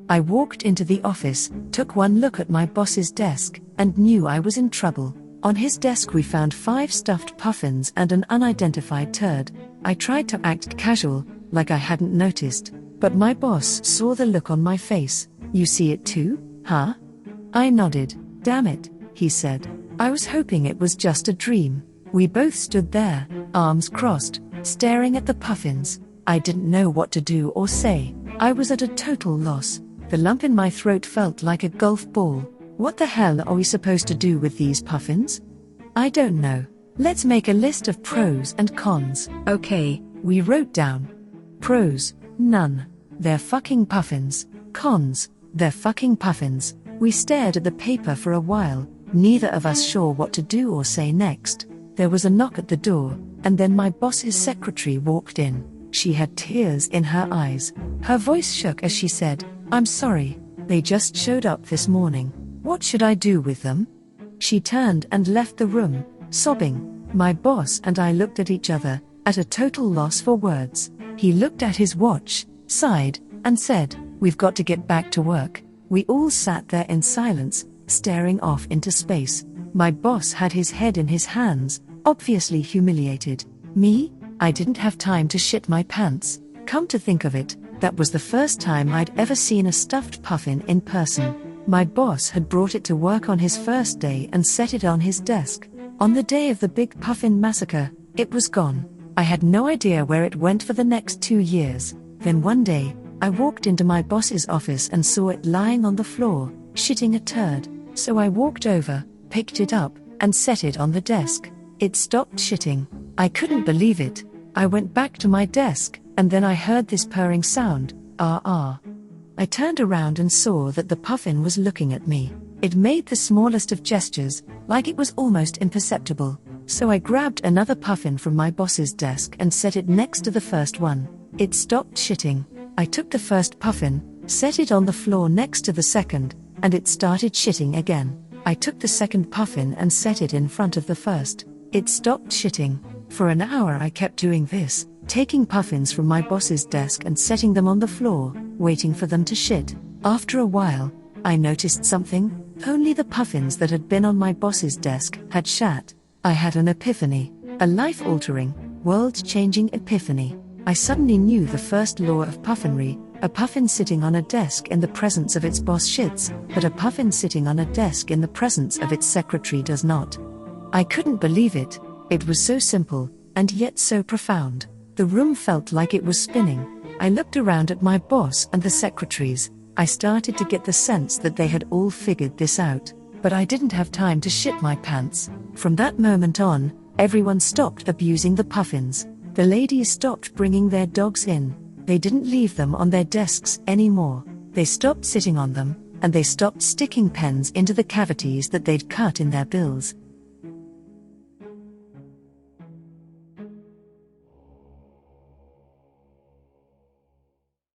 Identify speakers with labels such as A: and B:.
A: I walked into the office, took one look at my boss's desk, and knew I was in trouble. On his desk we found 5 stuffed puffins and an unidentified turd. I tried to act casual, like I hadn't noticed, but my boss saw the look on my face. "You see it too, huh?" I nodded. "Damn it," he said. "I was hoping it was just a dream." We both stood there, arms crossed, staring at the puffins. I didn't know what to do or say. I was at a total loss. The lump in my throat felt like a golf ball. What the hell are we supposed to do with these puffins? I don't know. Let's make a list of pros and cons. Okay, we wrote down. Pros: none. They're fucking puffins. Cons: they're fucking puffins. We stared at the paper for a while, neither of us sure what to do or say next. There was a knock at the door, and then my boss's secretary walked in. She had tears in her eyes. Her voice shook as she said, "I'm sorry, they just showed up this morning. What should I do with them?" She turned and left the room, sobbing. My boss and I looked at each other, at a total loss for words. He looked at his watch, sighed, and said, "We've got to get back to work." We all sat there in silence, staring off into space. My boss had his head in his hands, obviously humiliated. Me? I didn't have time to shit my pants. Come to think of it, that was the first time I'd ever seen a stuffed puffin in person. My boss had brought it to work on his first day and set it on his desk. On the day of the big puffin massacre, it was gone. I had no idea where it went for the next 2 years. Then one day, I walked into my boss's office and saw it lying on the floor, shitting a turd. So I walked over, picked it up, and set it on the desk. It stopped shitting. I couldn't believe it. I went back to my desk, and then I heard this purring sound, ah ah. I turned around and saw that the puffin was looking at me. It made the smallest of gestures, like it was almost imperceptible. So I grabbed another puffin from my boss's desk and set it next to the first one. It stopped shitting. I took the first puffin, set it on the floor next to the second, and it started shitting again. I took the second puffin and set it in front of the first. It stopped shitting. For an hour I kept doing this, taking puffins from my boss's desk and setting them on the floor, waiting for them to shit. After a while, I noticed something. Only the puffins that had been on my boss's desk had shat. I had an epiphany, a life-altering, world-changing epiphany. I suddenly knew the first law of puffinry. A puffin sitting on a desk in the presence of its boss shits, but a puffin sitting on a desk in the presence of its secretary does not. I couldn't believe it. It was so simple, and yet so profound. The room felt like it was spinning. I looked around at my boss and the secretaries. I started to get the sense that they had all figured this out, but I didn't have time to shit my pants. From that moment on, everyone stopped abusing the puffins. The ladies stopped bringing their dogs in. They didn't leave them on their desks anymore. They stopped sitting on them, and they stopped sticking pens into the cavities that they'd cut in their bills.